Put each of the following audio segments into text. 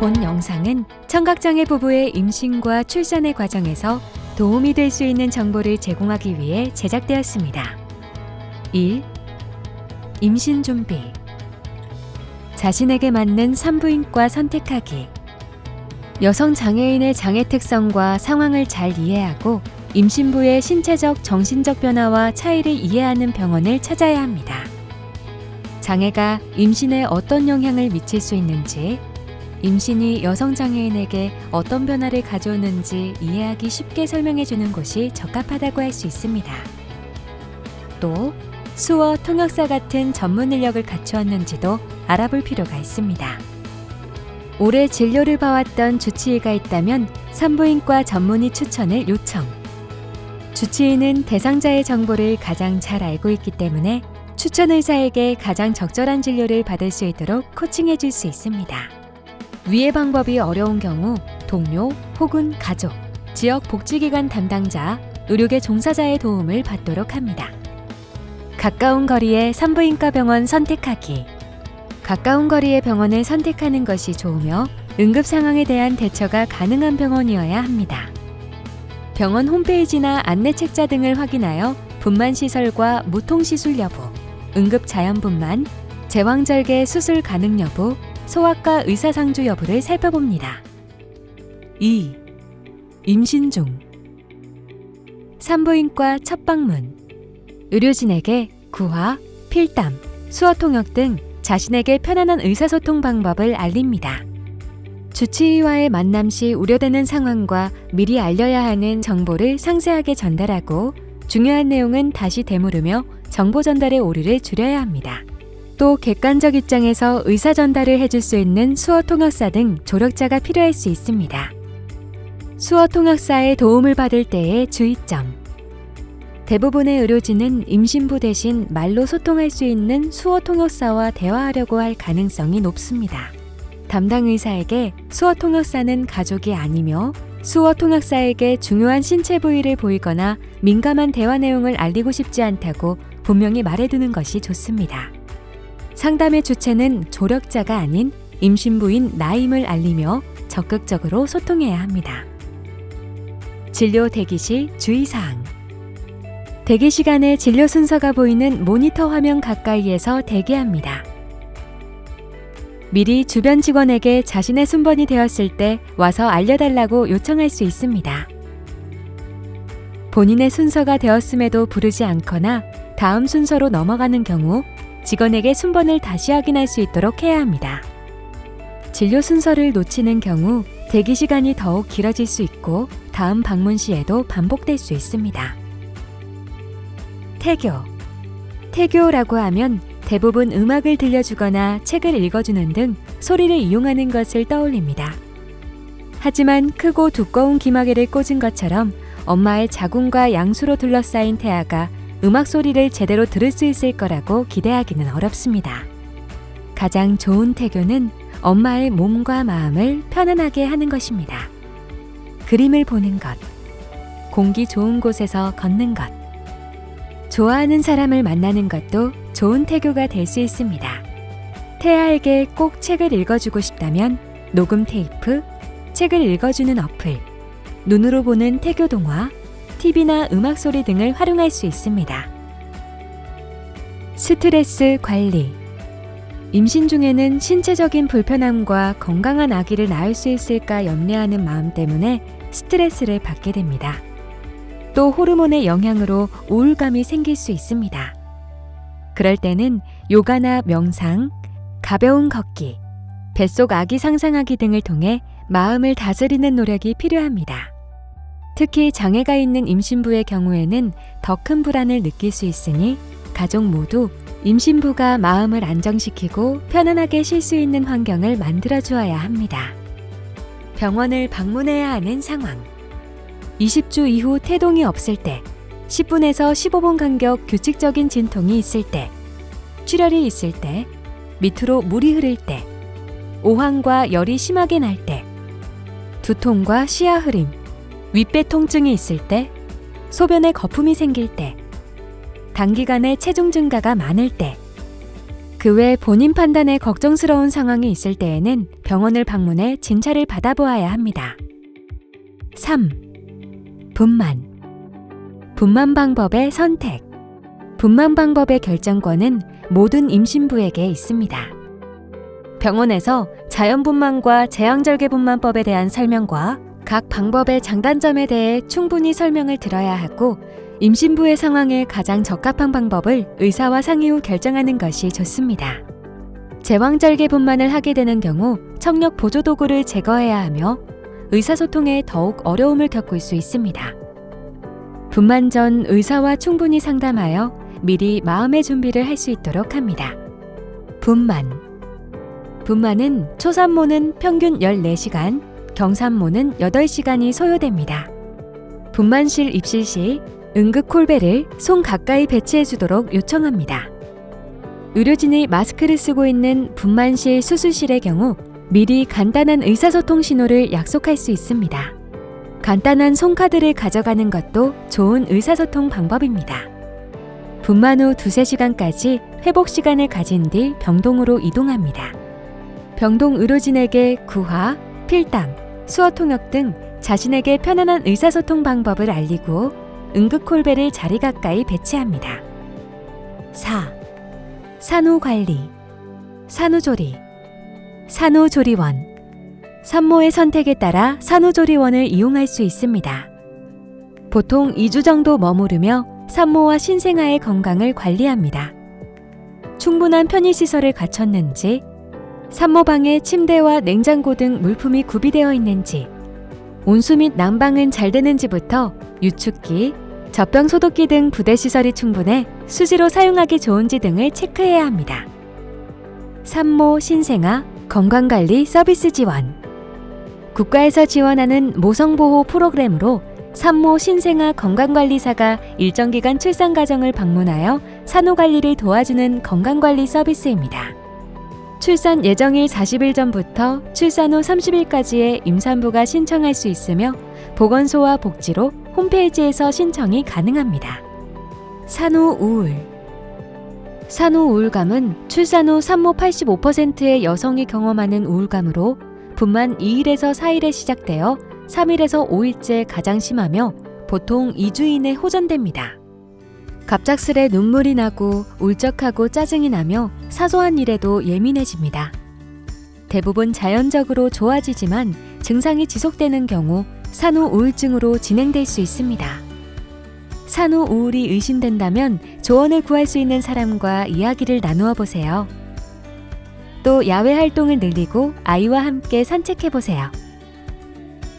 본 영상은 청각장애 부부의 임신과 출산의 과정에서 도움이 될 수 있는 정보를 제공하기 위해 제작되었습니다. 1. 임신 준비. 자신에게 맞는 산부인과 선택하기. 여성 장애인의 장애 특성과 상황을 잘 이해하고 임신부의 신체적, 정신적 변화와 차이를 이해하는 병원을 찾아야 합니다. 장애가 임신에 어떤 영향을 미칠 수 있는지, 임신이 여성 장애인에게 어떤 변화를 가져오는지 이해하기 쉽게 설명해주는 곳이 적합하다고 할 수 있습니다. 또 수어, 통역사 같은 전문 인력을 갖추었는지도 알아볼 필요가 있습니다. 오래 진료를 봐왔던 주치의가 있다면 산부인과 전문의 추천을 요청. 주치의는 대상자의 정보를 가장 잘 알고 있기 때문에 추천 의사에게 가장 적절한 진료를 받을 수 있도록 코칭해 줄 수 있습니다. 위의 방법이 어려운 경우 동료 혹은 가족, 지역 복지기관 담당자, 의료계 종사자의 도움을 받도록 합니다. 가까운 거리의 산부인과 병원 선택하기. 가까운 거리의 병원을 선택하는 것이 좋으며 응급 상황에 대한 대처가 가능한 병원이어야 합니다. 병원 홈페이지나 안내책자 등을 확인하여 분만시설과 무통시술 여부, 응급자연분만, 제왕절개 수술 가능 여부, 소아과 의사상주 여부를 살펴봅니다. 2. 임신 중. 산부인과 첫 방문. 의료진에게 구화, 필담, 수어통역 등 자신에게 편안한 의사소통 방법을 알립니다. 주치의와의 만남 시 우려되는 상황과 미리 알려야 하는 정보를 상세하게 전달하고 중요한 내용은 다시 되물으며 정보 전달의 오류를 줄여야 합니다. 또 객관적 입장에서 의사 전달을 해줄 수 있는 수어 통역사 등 조력자가 필요할 수 있습니다. 수어 통역사의 도움을 받을 때의 주의점. 대부분의 의료진은 임신부 대신 말로 소통할 수 있는 수어 통역사와 대화하려고 할 가능성이 높습니다. 담당 의사에게 수어 통역사는 가족이 아니며 수어 통역사에게 중요한 신체 부위를 보이거나 민감한 대화 내용을 알리고 싶지 않다고 분명히 말해두는 것이 좋습니다. 상담의 주체는 조력자가 아닌 임신부인 나임을 알리며 적극적으로 소통해야 합니다. 진료 대기 시 주의사항. 대기 시간에 진료 순서가 보이는 모니터 화면 가까이에서 대기합니다. 미리 주변 직원에게 자신의 순번이 되었을 때 와서 알려달라고 요청할 수 있습니다. 본인의 순서가 되었음에도 부르지 않거나 다음 순서로 넘어가는 경우 직원에게 순번을 다시 확인할 수 있도록 해야 합니다. 진료 순서를 놓치는 경우 대기 시간이 더욱 길어질 수 있고 다음 방문 시에도 반복될 수 있습니다. 태교. 태교라고 하면 대부분 음악을 들려주거나 책을 읽어주는 등 소리를 이용하는 것을 떠올립니다. 하지만 크고 두꺼운 기마개를 꽂은 것처럼 엄마의 자궁과 양수로 둘러싸인 태아가 음악 소리를 제대로 들을 수 있을 거라고 기대하기는 어렵습니다. 가장 좋은 태교는 엄마의 몸과 마음을 편안하게 하는 것입니다. 그림을 보는 것, 공기 좋은 곳에서 걷는 것, 좋아하는 사람을 만나는 것도 좋은 태교가 될 수 있습니다. 태아에게 꼭 책을 읽어주고 싶다면 녹음 테이프, 책을 읽어주는 어플, 눈으로 보는 태교 동화, TV나 음악 소리 등을 활용할 수 있습니다. 스트레스 관리. 임신 중에는 신체적인 불편함과 건강한 아기를 낳을 수 있을까 염려하는 마음 때문에 스트레스를 받게 됩니다. 또 호르몬의 영향으로 우울감이 생길 수 있습니다. 그럴 때는 요가나 명상, 가벼운 걷기, 뱃속 아기 상상하기 등을 통해 마음을 다스리는 노력이 필요합니다. 특히 장애가 있는 임신부의 경우에는 더 큰 불안을 느낄 수 있으니 가족 모두 임신부가 마음을 안정시키고 편안하게 쉴 수 있는 환경을 만들어 주어야 합니다. 병원을 방문해야 하는 상황. 20주 이후 태동이 없을 때, 10분에서 15분 간격 규칙적인 진통이 있을 때, 출혈이 있을 때, 밑으로 물이 흐를 때, 오한과 열이 심하게 날 때, 두통과 시야 흐림, 윗배 통증이 있을 때, 소변에 거품이 생길 때, 단기간에 체중 증가가 많을 때, 그 외 본인 판단에 걱정스러운 상황이 있을 때에는 병원을 방문해 진찰을 받아보아야 합니다. 3. 분만. 분만 방법의 선택. 분만 방법의 결정권은 모든 임신부에게 있습니다. 병원에서 자연분만과 제왕절개분만법에 대한 설명과 각 방법의 장단점에 대해 충분히 설명을 들어야 하고 임신부의 상황에 가장 적합한 방법을 의사와 상의 후 결정하는 것이 좋습니다. 제왕절개분만을 하게 되는 경우 청력 보조도구를 제거해야 하며 의사소통에 더욱 어려움을 겪을 수 있습니다. 분만 전 의사와 충분히 상담하여 미리 마음의 준비를 할 수 있도록 합니다. 분만. 분만은 초산모는 평균 14시간, 경산모는 8시간이 소요됩니다. 분만실 입실 시 응급 콜벨을 손 가까이 배치해 주도록 요청합니다. 의료진이 마스크를 쓰고 있는 분만실 수술실의 경우 미리 간단한 의사소통 신호를 약속할 수 있습니다. 간단한 손카드를 가져가는 것도 좋은 의사소통 방법입니다. 분만 후 2-3시간까지 회복 시간을 가진 뒤 병동으로 이동합니다. 병동 의료진에게 구화, 필담, 수어통역 등 자신에게 편안한 의사소통 방법을 알리고 응급콜벨을 자리 가까이 배치합니다. 4. 산후관리. 산후조리. 산후조리원. 산모의 선택에 따라 산후조리원을 이용할 수 있습니다. 보통 2주 정도 머무르며 산모와 신생아의 건강을 관리합니다. 충분한 편의시설을 갖췄는지, 산모방에 침대와 냉장고 등 물품이 구비되어 있는지, 온수 및 난방은 잘 되는지부터 유축기, 젖병 소독기 등 부대시설이 충분해 수시로 사용하기 좋은지 등을 체크해야 합니다. 산모, 신생아, 건강관리 서비스 지원. 국가에서 지원하는 모성보호 프로그램으로 산모, 신생아 건강관리사가 일정 기간 출산가정을 방문하여 산후관리를 도와주는 건강관리 서비스입니다. 출산 예정일 40일 전부터 출산 후 30일까지의 임산부가 신청할 수 있으며 보건소와 복지로 홈페이지에서 신청이 가능합니다. 산후우울. 산후우울감은 출산 후 산모 85%의 여성이 경험하는 우울감으로 분만 2일에서 4일에 시작되어 3일에서 5일째 가장 심하며 보통 2주 이내 호전됩니다. 갑작스레 눈물이 나고 울적하고 짜증이 나며 사소한 일에도 예민해집니다. 대부분 자연적으로 좋아지지만 증상이 지속되는 경우 산후우울증으로 진행될 수 있습니다. 산후우울이 의심된다면 조언을 구할 수 있는 사람과 이야기를 나누어 보세요. 또 야외 활동을 늘리고 아이와 함께 산책해 보세요.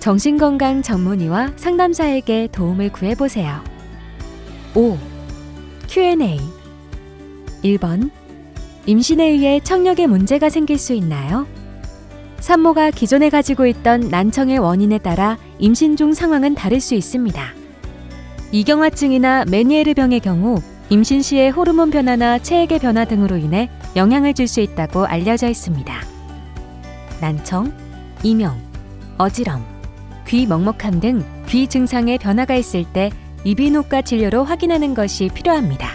정신건강 전문의와 상담사에게 도움을 구해보세요. 5. Q&A. 1번. 임신에 의해 청력에 문제가 생길 수 있나요? 산모가 기존에 가지고 있던 난청의 원인에 따라 임신 중 상황은 다를 수 있습니다. 이경화증이나 메니에르 병의 경우 임신 시의 호르몬 변화나 체액의 변화 등으로 인해 영향을 줄 수 있다고 알려져 있습니다. 난청, 이명, 어지럼, 귀 먹먹함 등 귀 증상의 변화가 있을 때 이비인후과 진료로 확인하는 것이 필요합니다.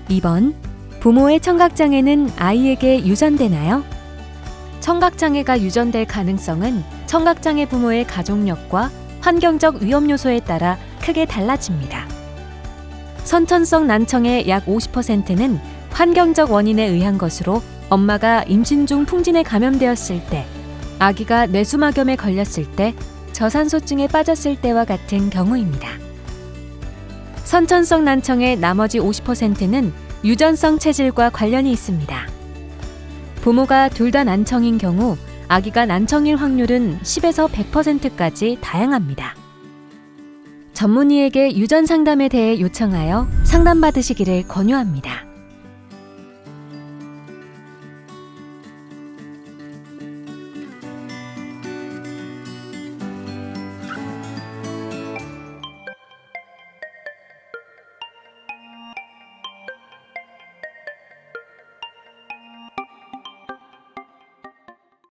2번. 부모의 청각장애는 아이에게 유전되나요? 청각장애가 유전될 가능성은 청각장애 부모의 가족력과 환경적 위험 요소에 따라 크게 달라집니다. 선천성 난청의 약 50%는 환경적 원인에 의한 것으로 엄마가 임신 중 풍진에 감염되었을 때, 아기가 뇌수막염에 걸렸을 때, 저산소증에 빠졌을 때와 같은 경우입니다. 선천성 난청의 나머지 50%는 유전성 체질과 관련이 있습니다. 부모가 둘 다 난청인 경우 아기가 난청일 확률은 10에서 100%까지 다양합니다. 전문의에게 유전 상담에 대해 요청하여 상담받으시기를 권유합니다.